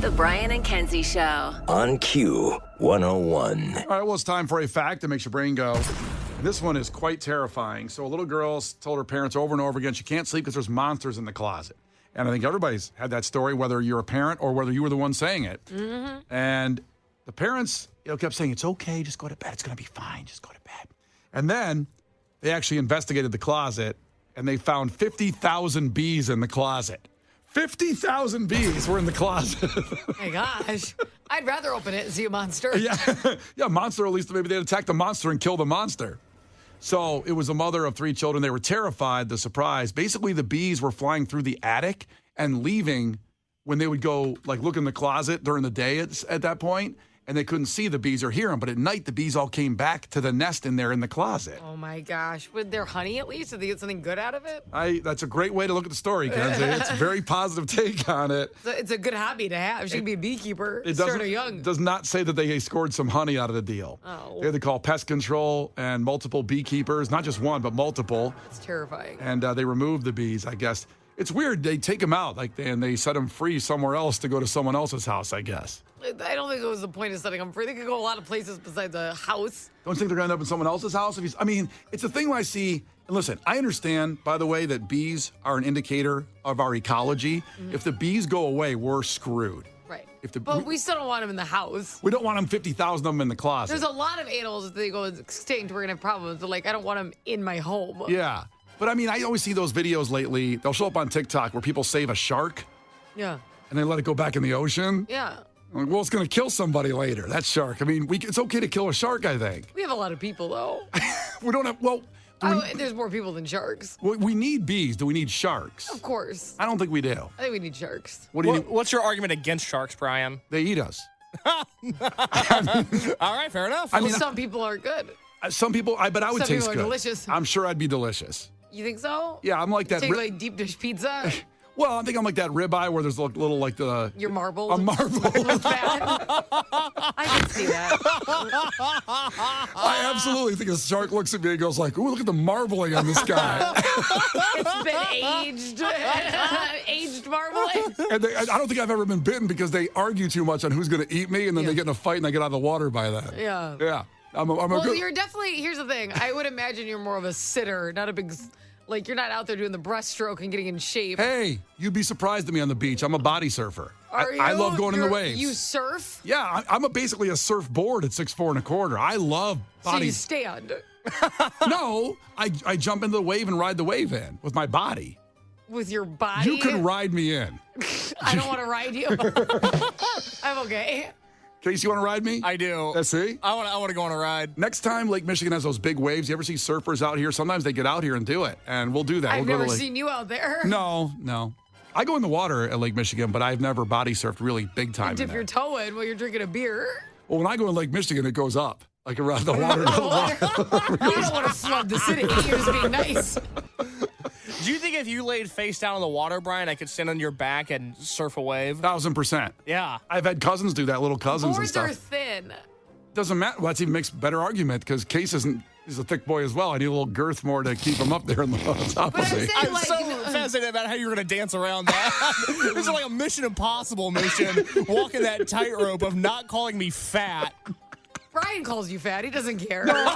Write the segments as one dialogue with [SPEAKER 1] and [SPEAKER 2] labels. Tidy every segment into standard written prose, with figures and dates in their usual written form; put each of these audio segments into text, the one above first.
[SPEAKER 1] The Brian and Kenzie Show.
[SPEAKER 2] On Q 101.
[SPEAKER 3] All right, well, it's time for a fact that makes your brain go. This one is quite terrifying. So a little girl told her parents over and over again she can't sleep because there's monsters in the closet. And I think everybody's had that story, whether you're a parent or whether you were the one saying it. Mm-hmm. And the parents kept saying, it's okay, just go to bed. It's going to be fine. Just go to bed. And then they actually investigated the closet, and they found 50,000 bees in the closet. 50,000 bees were in the closet.
[SPEAKER 4] Oh my gosh. I'd rather open it and see a monster.
[SPEAKER 3] Yeah, monster, at least maybe they'd attack the monster and kill the monster. So it was a mother of 3 children. They were terrified, the surprise. Basically, the bees were flying through the attic and leaving when they would go, look in the closet during the day at that point, and they couldn't see the bees or hear them. But at night, the bees all came back to the nest in there in the closet.
[SPEAKER 4] Oh, my gosh. With their honey, at least? Did they get something good out of it?
[SPEAKER 3] That's a great way to look at the story, Kenzie. It's a very positive take on it.
[SPEAKER 4] It's a good hobby to have. She can be a beekeeper.
[SPEAKER 3] It
[SPEAKER 4] Start her young.
[SPEAKER 3] does not say that they scored some honey out of the deal.
[SPEAKER 4] Oh.
[SPEAKER 3] They had to call pest control and multiple beekeepers, not just one, but multiple.
[SPEAKER 4] It's terrifying.
[SPEAKER 3] And they removed the bees, I guess. It's weird. They take them out and they set them free somewhere else to go to someone else's house, I guess.
[SPEAKER 4] I don't think it was the point of setting them free. They could go a lot of places besides a house.
[SPEAKER 3] Don't you think they're going to end up in someone else's house? It's a thing where I see, and listen, I understand, by the way, that bees are an indicator of our ecology. Mm-hmm. If the bees go away, we're screwed.
[SPEAKER 4] Right. But we still don't want them in the house.
[SPEAKER 3] We don't want them 50,000 of them in the closet.
[SPEAKER 4] There's a lot of animals that they go extinct. We're going to have problems. They're I don't want them in my home.
[SPEAKER 3] Yeah. But I always see those videos lately. They'll show up on TikTok where people save a shark.
[SPEAKER 4] Yeah.
[SPEAKER 3] And they let it go back in the ocean.
[SPEAKER 4] Yeah.
[SPEAKER 3] I'm well, it's going to kill somebody later, that shark. It's okay to kill a shark, I think.
[SPEAKER 4] We have a lot of people, though.
[SPEAKER 3] We don't have,
[SPEAKER 4] there's more people than sharks.
[SPEAKER 3] We need bees. Do we need sharks?
[SPEAKER 4] Of course.
[SPEAKER 3] I don't think we do.
[SPEAKER 4] I think we need sharks.
[SPEAKER 5] What's your argument against sharks, Brian?
[SPEAKER 3] They eat us.
[SPEAKER 5] All right, fair enough.
[SPEAKER 4] Some people are good.
[SPEAKER 3] Some people, but I would
[SPEAKER 4] Some
[SPEAKER 3] taste
[SPEAKER 4] people are
[SPEAKER 3] good.
[SPEAKER 4] Delicious.
[SPEAKER 3] I'm sure I'd be delicious.
[SPEAKER 4] You think so?
[SPEAKER 3] Yeah, I'm like that.
[SPEAKER 4] Take deep dish pizza.
[SPEAKER 3] Well, I think I'm like that ribeye where there's a little
[SPEAKER 4] your marbles.
[SPEAKER 3] A marble.
[SPEAKER 4] I can see that.
[SPEAKER 3] I absolutely think a shark looks at me and goes ooh, look at the marbling on this guy.
[SPEAKER 4] It's been aged marbling.
[SPEAKER 3] And I don't think I've ever been bitten because they argue too much on who's going to eat me, and then they get in a fight and I get out of the water by then.
[SPEAKER 4] Yeah.
[SPEAKER 3] Yeah.
[SPEAKER 4] You're definitely, here's the thing. I would imagine you're more of a sitter, not a big, you're not out there doing the breaststroke and getting in shape.
[SPEAKER 3] Hey, you'd be surprised at me on the beach. I'm a body surfer.
[SPEAKER 4] Are you?
[SPEAKER 3] I love going in the waves.
[SPEAKER 4] You surf?
[SPEAKER 3] Yeah, I'm basically a surfboard at 6'4" and 1/4. I love body.
[SPEAKER 4] So you stand?
[SPEAKER 3] No, I jump into the wave and ride the wave in with my body.
[SPEAKER 4] With your body?
[SPEAKER 3] You can ride me in.
[SPEAKER 4] I don't want to ride you. I'm okay.
[SPEAKER 3] Casey, you want to ride me?
[SPEAKER 5] I do.
[SPEAKER 3] Let's see.
[SPEAKER 5] I want to go on a ride.
[SPEAKER 3] Next time Lake Michigan has those big waves, you ever see surfers out here? Sometimes they get out here and do it, and we'll do that.
[SPEAKER 4] I've never seen you out there.
[SPEAKER 3] No. I go in the water at Lake Michigan, but I've never body surfed really big time.
[SPEAKER 4] You dip your toe in while you're drinking a beer.
[SPEAKER 3] Well, when I go in Lake Michigan, it goes up, around the water.
[SPEAKER 4] You don't want to flood the city. You're just being nice.
[SPEAKER 5] Do you think if you laid face down in the water, Brian, I could stand on your back and surf a wave?
[SPEAKER 3] 1,000%.
[SPEAKER 5] Yeah.
[SPEAKER 3] I've had cousins do that, little cousins and
[SPEAKER 4] Boards
[SPEAKER 3] stuff.
[SPEAKER 4] are thin.
[SPEAKER 3] Doesn't matter. Well, that even makes a better argument because Case he's a thick boy as well. I need a little girth more to keep him up there on the top of me.
[SPEAKER 5] I'm so fascinated about how you're going to dance around that. This is like a Mission Impossible mission, walking that tightrope of not calling me fat.
[SPEAKER 4] Brian calls you fat. He doesn't care.
[SPEAKER 3] No,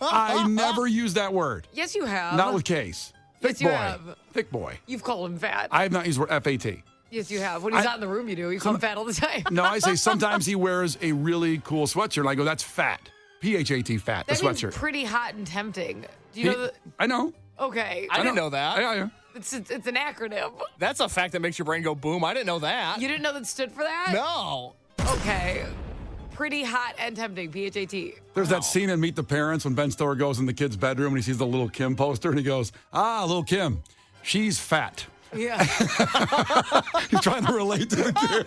[SPEAKER 3] I never use that word.
[SPEAKER 4] Yes, you have.
[SPEAKER 3] Not with Case. Thick
[SPEAKER 4] Yes, you
[SPEAKER 3] boy.
[SPEAKER 4] have.
[SPEAKER 3] Thick boy.
[SPEAKER 4] You've called him fat.
[SPEAKER 3] I have not used the word FAT.
[SPEAKER 4] Yes, you have. When he's not in the room, you do. You call him fat all the time.
[SPEAKER 3] No, I say sometimes he wears a really cool sweatshirt, and I go, that's fat. PHAT, fat,
[SPEAKER 4] That
[SPEAKER 3] the
[SPEAKER 4] means
[SPEAKER 3] sweatshirt.
[SPEAKER 4] pretty hot and tempting. Do you know that?
[SPEAKER 3] I know.
[SPEAKER 4] Okay.
[SPEAKER 5] I didn't know that.
[SPEAKER 3] Yeah.
[SPEAKER 4] It's an acronym.
[SPEAKER 5] That's a fact that makes your brain go boom. I didn't know that.
[SPEAKER 4] You didn't know that stood for that?
[SPEAKER 5] No.
[SPEAKER 4] Okay. Pretty hot and tempting, PHAT.
[SPEAKER 3] There's that scene in Meet the Parents when Ben Stiller goes in the kid's bedroom and he sees the little Kim poster and he goes, little Kim, she's fat.
[SPEAKER 4] Yeah.
[SPEAKER 3] He's trying to relate to the kid.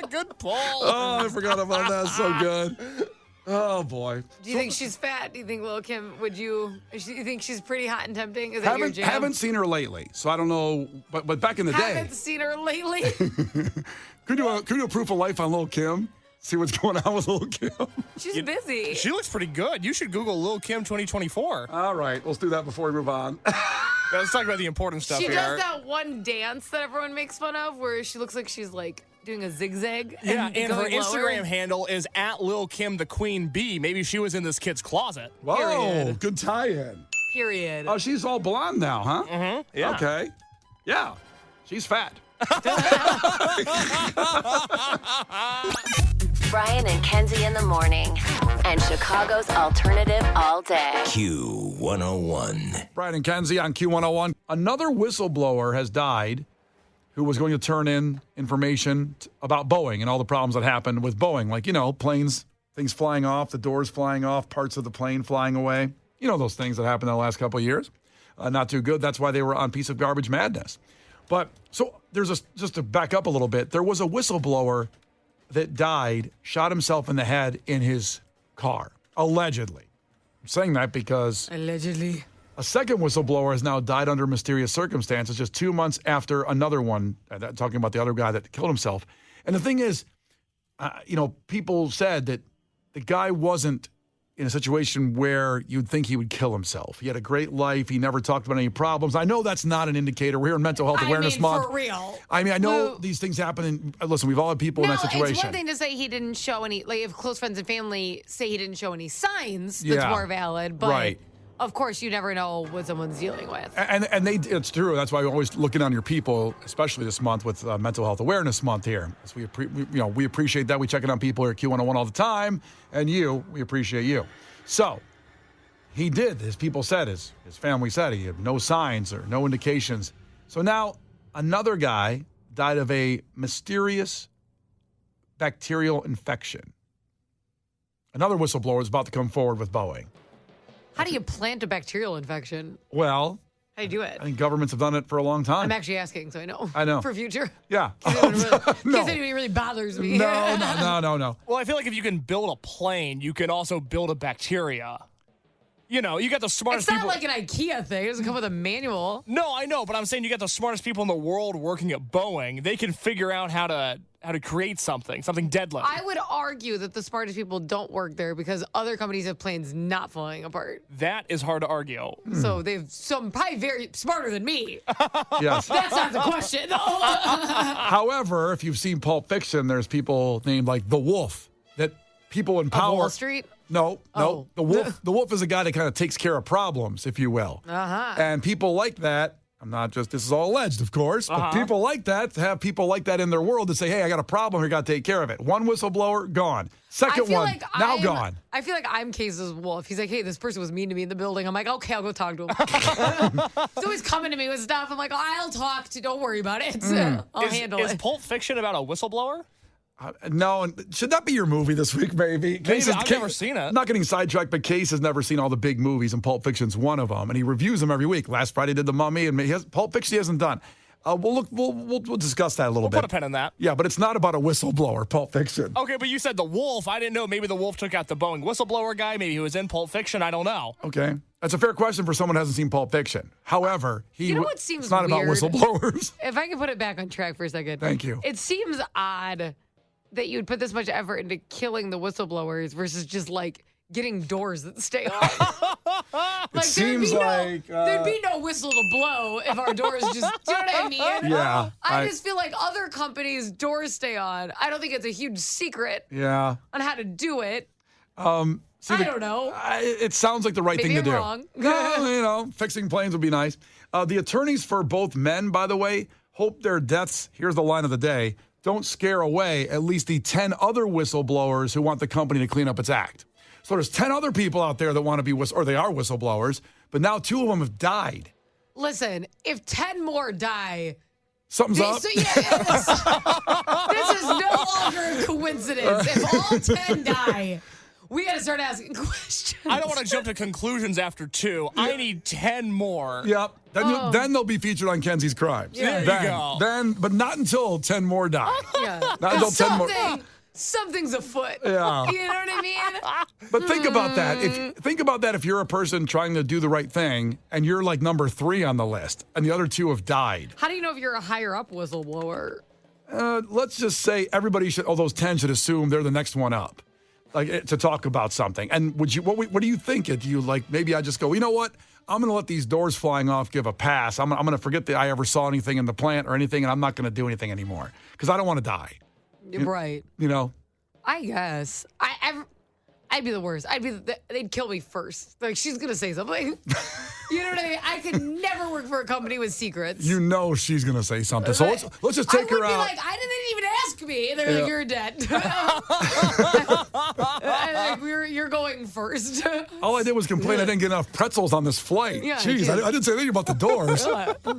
[SPEAKER 5] Good pull.
[SPEAKER 3] Oh, I forgot about that. So good. Oh, boy.
[SPEAKER 4] Do you think she's fat? Do you think Lil' Kim, you think she's pretty hot and tempting? Is that your jam?
[SPEAKER 3] Haven't seen her lately, so I don't know. But back in the day.
[SPEAKER 4] Haven't seen her lately?
[SPEAKER 3] Could you do a proof of life on Lil' Kim? See what's going on with Lil' Kim?
[SPEAKER 4] She's busy.
[SPEAKER 5] She looks pretty good. You should Google Lil' Kim 2024.
[SPEAKER 3] All right. Let's do that before we move on.
[SPEAKER 5] Let's talk about the important stuff
[SPEAKER 4] She
[SPEAKER 5] here.
[SPEAKER 4] does that one dance that everyone makes fun of where she looks like she's like doing a zigzag.
[SPEAKER 5] Yeah, and her
[SPEAKER 4] going lower.
[SPEAKER 5] Instagram handle is @LilKimTheQueenBee. Maybe she was in this kid's closet.
[SPEAKER 3] Whoa,
[SPEAKER 4] Period.
[SPEAKER 3] good tie-in.
[SPEAKER 4] Period.
[SPEAKER 3] Oh, she's all blonde now, huh?
[SPEAKER 5] Mm-hmm. Yeah.
[SPEAKER 3] Okay. Yeah. She's fat.
[SPEAKER 1] Brian and Kenzie in the morning. And Chicago's alternative all day.
[SPEAKER 2] Q101.
[SPEAKER 3] Brian and Kenzie on Q101. Another whistleblower has died who was going to turn in information about Boeing and all the problems that happened with Boeing. Like, planes, things flying off, the doors flying off, parts of the plane flying away. Those things that happened in the last couple of years. Not too good. That's why they were on Piece of Garbage Madness. But so just to back up a little bit, there was a whistleblower that died, shot himself in the head in his car, allegedly. I'm saying that because
[SPEAKER 4] Allegedly.
[SPEAKER 3] a second whistleblower has now died under mysterious circumstances just 2 months after another one, talking about the other guy that killed himself. And the thing is, people said that the guy wasn't in a situation where you'd think he would kill himself. He had a great life. He never talked about any problems. I know that's not an indicator. We're here in Mental Health Awareness Month.
[SPEAKER 4] For real.
[SPEAKER 3] I know
[SPEAKER 4] Well,
[SPEAKER 3] these things happen. Listen, we've all had people in that situation.
[SPEAKER 4] It's one thing to say he didn't show any, like if close friends and family say he didn't show any signs, that's
[SPEAKER 3] Yeah.
[SPEAKER 4] more valid. But
[SPEAKER 3] Right.
[SPEAKER 4] of course, you never know what someone's dealing with.
[SPEAKER 3] And it's true. That's why we're always looking on your people, especially this month with Mental Health Awareness Month here. So we appreciate that. We check in on people here at Q101 all the time, and we appreciate you. So he did. His people said, his family said, he had no signs or no indications. So now another guy died of a mysterious bacterial infection. Another whistleblower is about to come forward with Boeing.
[SPEAKER 4] How do you plant a bacterial infection?
[SPEAKER 3] Well,
[SPEAKER 4] How do you do it?
[SPEAKER 3] I think governments have done it for a long time.
[SPEAKER 4] I'm actually asking, so I know.
[SPEAKER 3] I know.
[SPEAKER 4] For future.
[SPEAKER 3] Yeah.
[SPEAKER 4] In case
[SPEAKER 3] No.
[SPEAKER 4] anybody really bothers me.
[SPEAKER 3] No.
[SPEAKER 5] Well, I feel like if you can build a plane, you can also build a bacteria. You got the smartest
[SPEAKER 4] It's not
[SPEAKER 5] people.
[SPEAKER 4] like an IKEA thing. It doesn't come with a manual.
[SPEAKER 5] No, I know, but I'm saying you got the smartest people in the world working at Boeing. They can figure out how to create something deadly.
[SPEAKER 4] I would argue that the smartest people don't work there because other companies have planes not falling apart.
[SPEAKER 5] That is hard to argue.
[SPEAKER 4] So they've some probably very smarter than me.
[SPEAKER 3] Yes.
[SPEAKER 4] That's not the question.
[SPEAKER 3] However, if you've seen Pulp Fiction, there's people named like the Wolf that people in power.
[SPEAKER 4] Wall Street?
[SPEAKER 3] No.
[SPEAKER 4] Oh.
[SPEAKER 3] The Wolf. The Wolf is a guy that kind of takes care of problems, if you will.
[SPEAKER 4] Uh-huh.
[SPEAKER 3] And people like that. This is all alleged, of course, but people like that to have people like that in their world to say, hey, I got a problem here, got to take care of it. One whistleblower, gone. Second one, gone.
[SPEAKER 4] I feel like I'm Case's wolf. He's like, hey, this person was mean to me in the building. I'm like, okay, I'll go talk to him. He's always coming to me with stuff. I'm like, I'll talk to, don't worry about it. I'll handle
[SPEAKER 5] Is
[SPEAKER 4] it.
[SPEAKER 5] Pulp Fiction about a whistleblower?
[SPEAKER 3] No, and should that be your movie this week, maybe?
[SPEAKER 5] I've never seen it.
[SPEAKER 3] I'm not getting sidetracked, but Case has never seen all the big movies, and Pulp Fiction's one of them, and he reviews them every week. Last Friday did The Mummy, and Pulp Fiction he hasn't done. We'll discuss that a little bit.
[SPEAKER 5] Put a pen in that.
[SPEAKER 3] Yeah, but it's not about a whistleblower, Pulp Fiction.
[SPEAKER 5] Okay, but you said the Wolf. I didn't know. Maybe the Wolf took out the Boeing whistleblower guy. Maybe he was in Pulp Fiction. I don't know.
[SPEAKER 3] Okay. That's a fair question for someone who hasn't seen Pulp Fiction. However,
[SPEAKER 4] You know what seems
[SPEAKER 3] it's not
[SPEAKER 4] weird?
[SPEAKER 3] about whistleblowers.
[SPEAKER 4] If I can put it back on track for a second.
[SPEAKER 3] Thank you.
[SPEAKER 4] It seems odd that you'd put this much effort into killing the whistleblowers versus just like getting doors that stay on. Like,
[SPEAKER 3] seems like,
[SPEAKER 4] there'd be no whistle to blow if our doors just, do you know what I mean?
[SPEAKER 3] Yeah,
[SPEAKER 4] I just feel like other companies' doors stay on. I don't think it's a huge secret
[SPEAKER 3] Yeah.
[SPEAKER 4] on how to do it.
[SPEAKER 3] See,
[SPEAKER 4] I don't know.
[SPEAKER 3] It sounds like the right
[SPEAKER 4] Maybe
[SPEAKER 3] thing to
[SPEAKER 4] I'm
[SPEAKER 3] do.
[SPEAKER 4] wrong.
[SPEAKER 3] No, fixing planes would be nice. The attorneys for both men, by the way, hope their deaths, here's the line of the day, don't scare away at least the 10 other whistleblowers who want the company to clean up its act. So there's 10 other people out there that want to be or they are whistleblowers, but now 2 of them have died.
[SPEAKER 4] Listen, if 10 more die,
[SPEAKER 3] Something's up.
[SPEAKER 4] this is no longer a coincidence. If all 10 die, we got to start asking questions.
[SPEAKER 5] I don't want to jump to conclusions after 2. I need 10 more.
[SPEAKER 3] Yep. Then they'll be featured on Kenzie's Crimes.
[SPEAKER 5] There you go.
[SPEAKER 3] But not until 10 more die.
[SPEAKER 4] Yeah.
[SPEAKER 3] Not until 10 more.
[SPEAKER 4] Something's afoot.
[SPEAKER 3] Yeah.
[SPEAKER 4] You know what I mean?
[SPEAKER 3] But think about that. If you're a person trying to do the right thing and you're like number 3 on the list and the other 2 have died.
[SPEAKER 4] How do you know if you're a higher up whistleblower?
[SPEAKER 3] Let's just say everybody those 10 should assume they're the next one up. like to talk about something. And would you? What do you think? Do you like maybe I just go? You know what? I'm going to let these doors flying off give a pass. I'm going to forget that I ever saw anything in the plant or anything, and I'm not going to do anything anymore because I don't want to die.
[SPEAKER 4] Right.
[SPEAKER 3] You know.
[SPEAKER 4] I guess. I'd be the worst. They'd kill me first. Like, she's going to say something. You know what I mean? I could never work for a company with secrets.
[SPEAKER 3] You know she's going to say something. So let's just take her out.
[SPEAKER 4] Like, I didn't even ask me. And they're like, you're dead. You're going first.
[SPEAKER 3] All I did was complain I didn't get enough pretzels on this flight.
[SPEAKER 4] Yeah,
[SPEAKER 3] Jeez, I didn't say anything about the doors.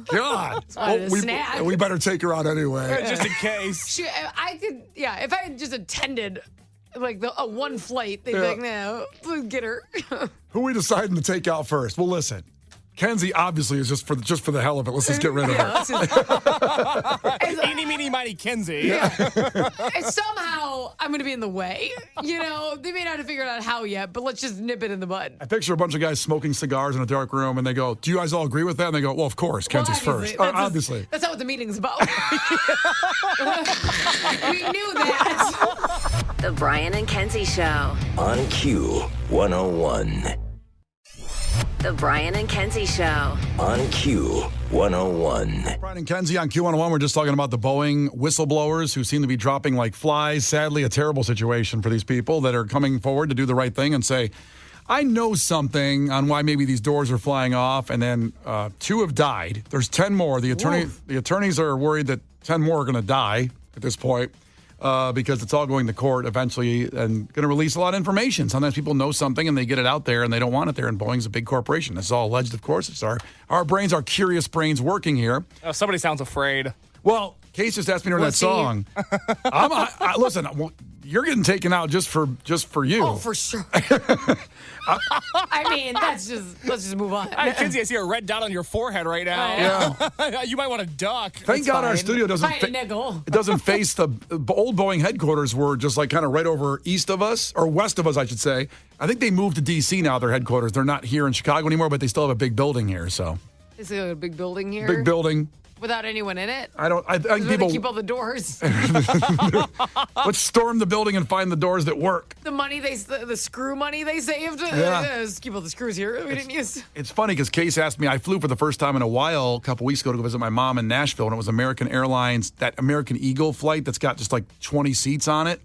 [SPEAKER 3] God.
[SPEAKER 4] Snack.
[SPEAKER 3] We better take her out anyway.
[SPEAKER 5] Just in case.
[SPEAKER 4] If I had just attended like the one flight, they'd be like, no, let's get her.
[SPEAKER 3] Who are we deciding to take out first? Well, listen. Kenzie obviously is just for the hell of it. Let's just get rid of her.
[SPEAKER 5] Eeny, meeny, miny, Kenzie.
[SPEAKER 4] Yeah. And somehow I'm going to be in the way. You know, they may not have figured out how yet, but let's just nip it in the bud.
[SPEAKER 3] I picture a bunch of guys smoking cigars in a dark room, and they go, do you guys all agree with that? And they go, well, of course, Kenzie's first. Obviously.
[SPEAKER 4] That's not what the meeting's about. We knew that.
[SPEAKER 1] The Brian and Kenzie Show.
[SPEAKER 2] On Q101.
[SPEAKER 1] The Brian and Kenzie Show.
[SPEAKER 2] On Q101.
[SPEAKER 3] Brian and Kenzie on Q101. We're just talking about the Boeing whistleblowers who seem to be dropping like flies. Sadly, a terrible situation for these people that are coming forward to do the right thing and say, I know something on why maybe these doors are flying off. And then 2 have died. There's 10 more. The attorneys are worried that 10 more are going to die at this point. Because it's all going to court eventually and going to release a lot of information. Sometimes people know something and they get it out there and they don't want it there. And Boeing's a big corporation. This is all alleged, of course. It's our brains, our curious brains working here.
[SPEAKER 5] Oh, somebody sounds afraid.
[SPEAKER 3] Well, Case just asked me to hear that song. Listen, you're getting taken out just for you.
[SPEAKER 4] Oh, for sure. I mean, let's just move on.
[SPEAKER 5] Hey, Kenzie, I see a red dot on your forehead right now.
[SPEAKER 3] Yeah.
[SPEAKER 5] You might want to duck.
[SPEAKER 3] Thank God our studio doesn't face the old Boeing headquarters were just like kind of right over east of us, or west of us, I should say. I think they moved to D.C. now, their headquarters. They're not here in Chicago anymore, but they still have a big building here. So
[SPEAKER 4] Is there a big building here?
[SPEAKER 3] Big building.
[SPEAKER 4] Without anyone in it?
[SPEAKER 3] I think people
[SPEAKER 4] keep all the doors.
[SPEAKER 3] Let's storm the building and find the doors that work.
[SPEAKER 4] The screw money they saved. Let's keep all the screws here we didn't use.
[SPEAKER 3] It's funny because Case asked me. I flew for the first time in a while a couple weeks ago to go visit my mom in Nashville, and it was American Airlines, that American Eagle flight that's got just like 20 seats on it.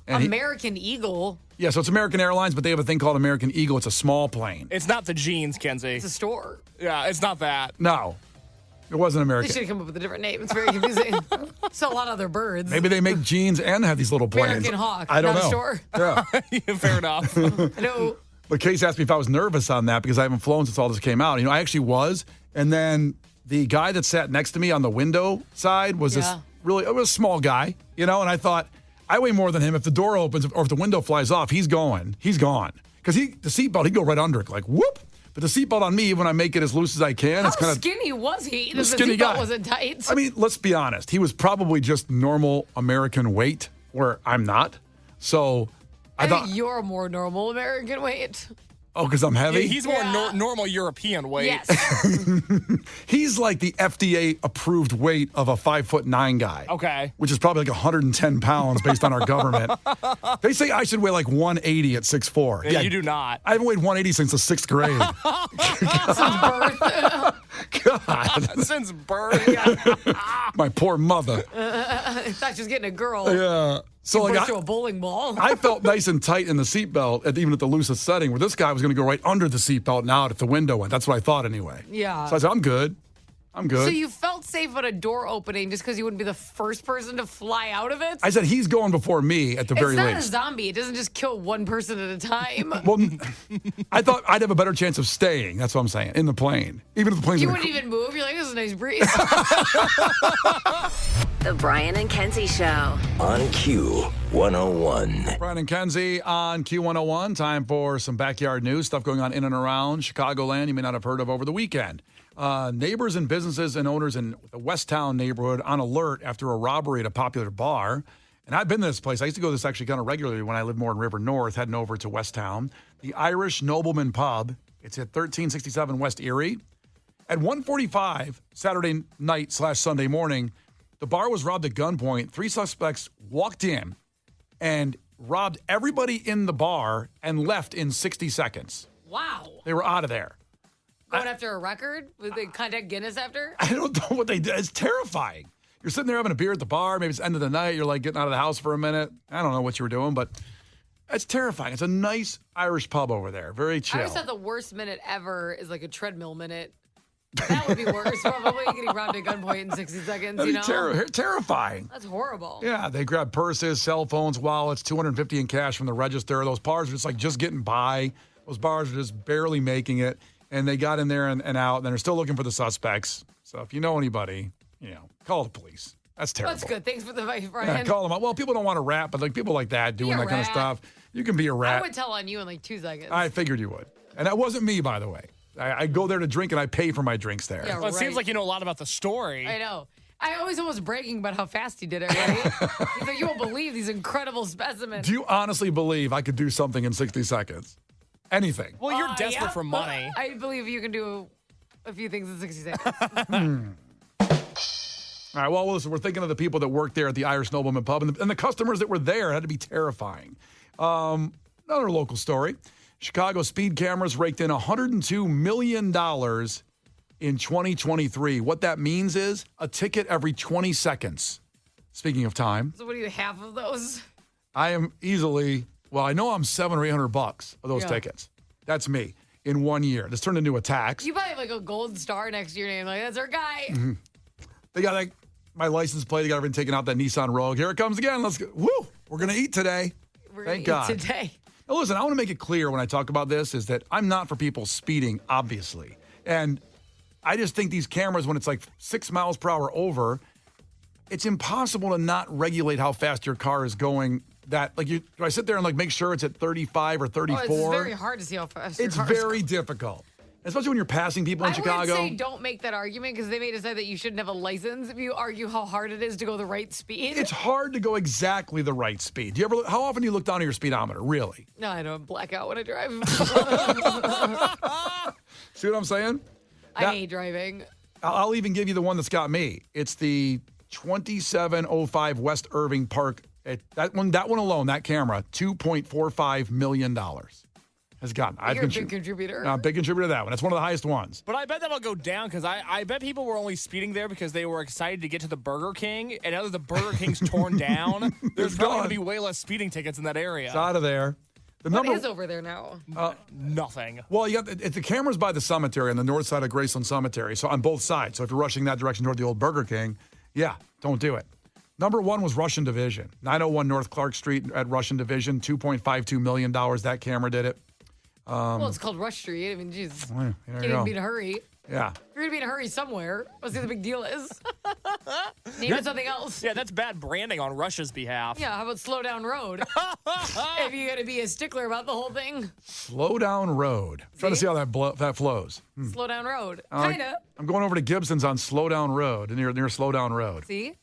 [SPEAKER 3] And
[SPEAKER 4] American Eagle.
[SPEAKER 3] Yeah, so it's American Airlines, but they have a thing called American Eagle. It's a small plane.
[SPEAKER 5] It's not the jeans, Kenzie.
[SPEAKER 4] It's a store.
[SPEAKER 5] Yeah, it's not that.
[SPEAKER 3] No. It wasn't American.
[SPEAKER 4] They should have come up with a different name. It's very confusing. So a lot of other birds.
[SPEAKER 3] Maybe they make jeans and have these little planes.
[SPEAKER 4] American Hawk.
[SPEAKER 3] I don't know.
[SPEAKER 4] A store.
[SPEAKER 3] Yeah.
[SPEAKER 5] Fair enough.
[SPEAKER 4] No.
[SPEAKER 3] But Case asked me if I was nervous on that because I haven't flown since all this came out. You know, I actually was. And then the guy that sat next to me on the window side was it was a small guy, you know, and I thought, I weigh more than him. If the door opens or if the window flies off, he's going. He's gone. Because the seatbelt, he'd go right under it, like whoop. But the seatbelt on me, when I make it as loose as I can,
[SPEAKER 4] How
[SPEAKER 3] it's kind of
[SPEAKER 4] skinny was he? The
[SPEAKER 3] skinny
[SPEAKER 4] seatbelt
[SPEAKER 3] guy.
[SPEAKER 4] wasn't tight.
[SPEAKER 3] I mean, let's be honest. He was probably just normal American weight, where I'm not. So I thought
[SPEAKER 4] you're more normal American weight.
[SPEAKER 3] Oh, because I'm heavy?
[SPEAKER 5] Yeah, he's more normal European weight.
[SPEAKER 4] Yes.
[SPEAKER 3] He's like the FDA-approved weight of a 5'9" guy.
[SPEAKER 5] Okay.
[SPEAKER 3] Which is probably like 110 pounds based on our government. They say I should weigh like 180 at 6'4".
[SPEAKER 5] Yeah, you do not.
[SPEAKER 3] I haven't weighed 180 since the 6th grade.
[SPEAKER 4] Since birth.
[SPEAKER 3] God.
[SPEAKER 5] Since birth.
[SPEAKER 3] My poor mother.
[SPEAKER 4] I thought she was getting a girl.
[SPEAKER 3] Yeah. So
[SPEAKER 4] Like
[SPEAKER 3] like
[SPEAKER 4] to a bowling ball.
[SPEAKER 3] I felt nice and tight in the seatbelt, even at the loosest setting, where this guy was going to go right under the seatbelt and out if the window went. That's what I thought anyway.
[SPEAKER 4] Yeah.
[SPEAKER 3] So I said, I'm good. I'm good.
[SPEAKER 4] So you felt safe on a door opening just because you wouldn't be the first person to fly out of it?
[SPEAKER 3] I said, he's going before me at the very
[SPEAKER 4] least. It's not
[SPEAKER 3] least.
[SPEAKER 4] a zombie. It doesn't just kill one person at a time.
[SPEAKER 3] Well, I thought I'd have a better chance of staying. That's what I'm saying. In the plane. Even if the plane's
[SPEAKER 4] You wouldn't even move. You're like, this is a nice breeze.
[SPEAKER 1] The Brian and Kenzie Show.
[SPEAKER 2] On Q101.
[SPEAKER 3] Brian and Kenzie on Q101. Time for some backyard news. Stuff going on in and around Chicagoland you may not have heard of over the weekend. Neighbors and businesses and owners in the Westtown neighborhood on alert after a robbery at a popular bar. And I've been to this place. I used to go to this actually kind of regularly when I lived more in River North, heading over to Westtown. The Irish Nobleman Pub. It's at 1367 West Erie. At 1:45 Saturday night / Sunday morning, the bar was robbed at gunpoint. 3 suspects walked in and robbed everybody in the bar and left in 60 seconds.
[SPEAKER 4] Wow.
[SPEAKER 3] They were out of there.
[SPEAKER 4] Going after a record? Would they contact Guinness after?
[SPEAKER 3] I don't know what they did. It's terrifying. You're sitting there having a beer at the bar. Maybe it's the end of the night. You're like getting out of the house for a minute. I don't know what you were doing, but it's terrifying. It's a nice Irish pub over there. Very chill.
[SPEAKER 4] I always thought the worst minute ever is like a treadmill minute. That would be worse. Probably getting robbed at gunpoint in 60 seconds,
[SPEAKER 3] That'd
[SPEAKER 4] you
[SPEAKER 3] be
[SPEAKER 4] know?
[SPEAKER 3] terrifying.
[SPEAKER 4] That's horrible.
[SPEAKER 3] Yeah, they grabbed purses, cell phones, wallets, $250 in cash from the register. Those bars are just getting by. Those bars are just barely making it. And they got in there and out, and they're still looking for the suspects. So if you know anybody, call the police. That's terrible.
[SPEAKER 4] That's good. Thanks for the advice, Brian.
[SPEAKER 3] Yeah, call them out. Well, people don't want to rap, but like people like that doing that kind of stuff, you can be a rat.
[SPEAKER 4] I would tell on you in like 2 seconds.
[SPEAKER 3] I figured you would. And that wasn't me, by the way. I go there to drink, and I pay for my drinks there.
[SPEAKER 4] Yeah,
[SPEAKER 5] Well, it seems like you know a lot about the story.
[SPEAKER 4] I know. I always was bragging about how fast he did it, right? He's like, you won't believe these incredible specimens.
[SPEAKER 3] Do you honestly believe I could do something in 60 seconds? Anything?
[SPEAKER 5] Well, you're desperate
[SPEAKER 4] Yeah,
[SPEAKER 5] for money.
[SPEAKER 4] I believe you can do a few things in 60 seconds.
[SPEAKER 3] All right, well, listen, we're thinking of the people that worked there at the Irish Nobleman Pub, and the customers that were there had to be terrifying. Another local story. Chicago speed cameras raked in $102 million in 2023. What that means is a ticket every 20 seconds. Speaking of time,
[SPEAKER 4] So what do you half of those?
[SPEAKER 3] I am easily, I know I'm $700 or $800 of those
[SPEAKER 4] Yeah.
[SPEAKER 3] tickets. That's me in 1 year. This turned into a tax.
[SPEAKER 4] You probably have like a gold star next to your name. Like, that's our guy.
[SPEAKER 3] Mm-hmm. They got like my license plate. They got everything taken out that Nissan Rogue. Here it comes again. Let's go. Woo! We're going to eat today.
[SPEAKER 4] We're
[SPEAKER 3] Thank
[SPEAKER 4] gonna
[SPEAKER 3] God.
[SPEAKER 4] eat today.
[SPEAKER 3] Now, listen, I want to make it clear when I talk about this is that I'm not for people speeding, obviously. And I just think these cameras, when it's like 6 miles per hour over, it's impossible to not regulate how fast your car is going. Do I sit there and like make sure it's at 35 or 34?
[SPEAKER 4] Oh, it's very hard to see how fast your
[SPEAKER 3] It's
[SPEAKER 4] car is
[SPEAKER 3] very difficult. Especially when you're passing people in Chicago.
[SPEAKER 4] I would say don't make that argument because they may decide that you shouldn't have a license if you argue how hard it is to go the right speed.
[SPEAKER 3] It's hard to go exactly the right speed. How often do you look down at your speedometer, really?
[SPEAKER 4] No, I don't black out when I drive.
[SPEAKER 3] See what I'm saying?
[SPEAKER 4] I hate driving.
[SPEAKER 3] I'll even give you the one that's got me. It's the 2705 West Irving Park. That one alone, that camera, $2.45 million has gotten.
[SPEAKER 4] You're a big contributor.
[SPEAKER 3] Big contributor to that one. That's one of the highest ones.
[SPEAKER 5] But I bet that'll go down because I bet people were only speeding there because they were excited to get to the Burger King. And now that the Burger King's torn down, there's probably going to be way less speeding tickets in that area.
[SPEAKER 3] It's out of there.
[SPEAKER 4] What is over there now?
[SPEAKER 5] Nothing.
[SPEAKER 3] Well, you got the camera's by the cemetery on the north side of Graceland Cemetery, so on both sides. So if you're rushing that direction toward the old Burger King, don't do it. Number one was Russian Division. 901 North Clark Street at Russian Division, $2.52 million. That camera did it.
[SPEAKER 4] Well, it's called Rush Street. I mean, jeez.
[SPEAKER 3] Well, there
[SPEAKER 4] Can't
[SPEAKER 3] you
[SPEAKER 4] even
[SPEAKER 3] go.
[SPEAKER 4] be in a hurry.
[SPEAKER 3] Yeah.
[SPEAKER 4] If you're going to be in a hurry somewhere, let's see what the big deal is. Name it something else.
[SPEAKER 5] Yeah, that's bad branding on Russia's behalf.
[SPEAKER 4] Yeah, how about Slow Down Road? If you're going to be a stickler about the whole thing.
[SPEAKER 3] Slow Down Road. Trying to see how that flows.
[SPEAKER 4] Slow Down Road. Kind of.
[SPEAKER 3] I'm going over to Gibson's on Slow Down Road, near Slow Down Road.
[SPEAKER 4] See?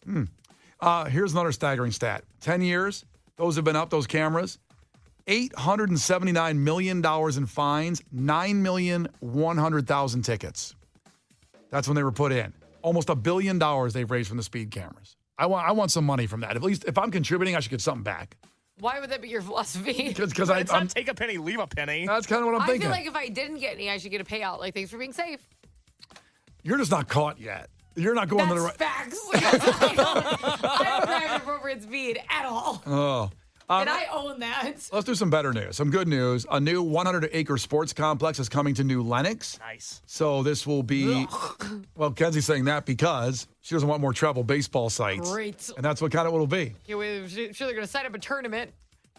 [SPEAKER 3] Here's another staggering stat. 10 years, those have been up, those cameras. $879 million in fines, 9,100,000 tickets. That's when they were put in. Almost $1 billion they've raised from the speed cameras. I want some money from that. At least if I'm contributing, I should get something back.
[SPEAKER 4] Why would that be your philosophy?
[SPEAKER 3] Because
[SPEAKER 5] It's not take a penny, leave a penny.
[SPEAKER 3] That's kind of what I'm
[SPEAKER 4] I
[SPEAKER 3] thinking.
[SPEAKER 4] feel like if I didn't get any, I should get a payout. Like, thanks for being safe.
[SPEAKER 3] You're just not caught yet. You're not going to the
[SPEAKER 4] That's
[SPEAKER 3] right.
[SPEAKER 4] facts. I don't drive at appropriate speed at all.
[SPEAKER 3] Oh.
[SPEAKER 4] And I own that.
[SPEAKER 3] Let's do some better news, some good news. A new 100-acre sports complex is coming to New Lenox.
[SPEAKER 5] Nice.
[SPEAKER 3] So this will be, well, Kenzie's saying that because she doesn't want more travel baseball sites.
[SPEAKER 4] Great.
[SPEAKER 3] And that's what kind of it'll be.
[SPEAKER 4] Yeah, we're sure they're going to set up a tournament.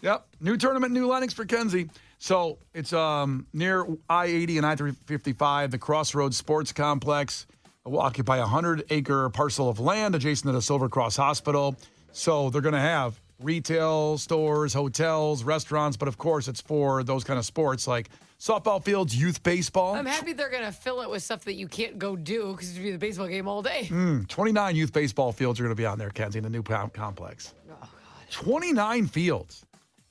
[SPEAKER 3] Yep. New tournament, New Lenox for Kenzie. So it's near I-80 and I-355, the Crossroads Sports Complex. Will occupy a 100-acre parcel of land adjacent to the Silver Cross Hospital. So they're going to have retail stores, hotels, restaurants, but of course it's for those kind of sports like softball fields, youth baseball.
[SPEAKER 4] I'm happy they're going to fill it with stuff that you can't go do because it'd be the baseball game all day.
[SPEAKER 3] 29 youth baseball fields are going to be on there, Kenzie, in the new complex.
[SPEAKER 4] Oh, God.
[SPEAKER 3] 29 fields.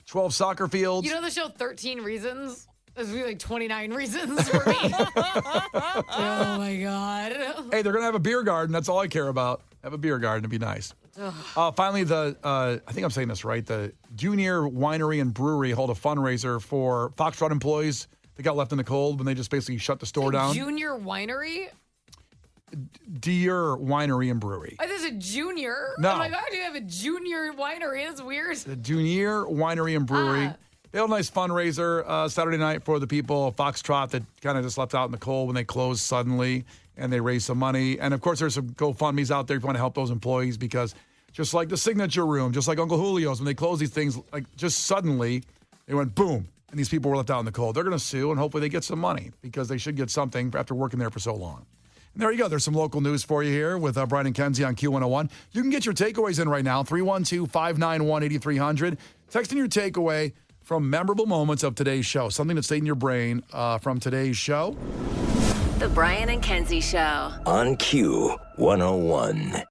[SPEAKER 3] 12 soccer fields.
[SPEAKER 4] You know the show 13 Reasons? This would be like 29 reasons for me. Oh, my God.
[SPEAKER 3] Hey, they're going to have a beer garden. That's all I care about. Have a beer garden. It'd be nice. Finally, I think I'm saying this right, the Junior Winery and Brewery hold a fundraiser for Foxtrot employees that got left in the cold when they just basically shut the store down.
[SPEAKER 4] Junior Winery?
[SPEAKER 3] Deer Winery and Brewery.
[SPEAKER 4] Oh, there's a junior?
[SPEAKER 3] No.
[SPEAKER 4] Oh my God, you have a junior winery? That's weird.
[SPEAKER 3] The Junior Winery and Brewery. They had a nice fundraiser Saturday night for the people of Foxtrot that kind of just left out in the cold when they closed suddenly, and they raised some money. And, of course, there's some GoFundMes out there if you want to help those employees because just like the Signature Room, just like Uncle Julio's, when they closed these things, like just suddenly they went boom, and these people were left out in the cold. They're going to sue, and hopefully they get some money because they should get something after working there for so long. And there you go. There's some local news for you here with Brian and Kenzie on Q101. You can get your takeaways in right now, 312-591-8300. Text in your takeaway from memorable moments of today's show, something that stayed in your brain from today's show.
[SPEAKER 1] The Brian and Kenzie Show.
[SPEAKER 2] On Q101.